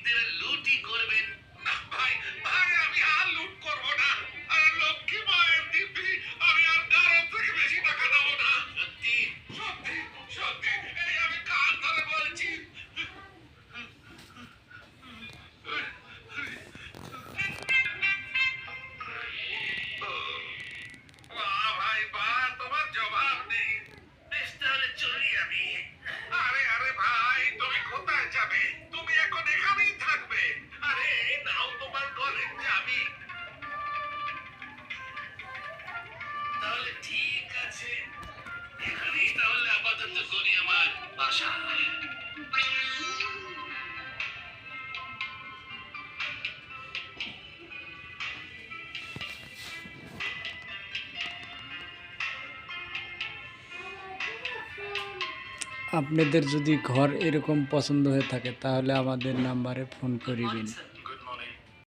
মালিকদের লুটই করবেন। না ভাই, ভাই আমি আর লুট করব না। আর লক্ষ্মী মায়ের দিব্যি আমি আর কারোর থেকে বেশি টাকা নেবো না। সত্যি সত্যি সত্যি, এই আমি কান ধরে বলছি। বাহ ভাই বাহ, তোমার জবাব নেই। বেশ, তাহলে চলি আমি। আরে আরে ভাই, তুমি কোথায় যাবে? তুমি এখন এখানেই থাকবে। আরে এই নাও তোমার ঘরের চাবি। তাহলে ঠিক আছে, এখানেই তাহলে আপাতত করি আমার বাসা। আপনাদের যদি ঘর এরকম পছন্দ হয়ে থাকে তাহলে আমাদের নাম্বারে ফোন করিবেন।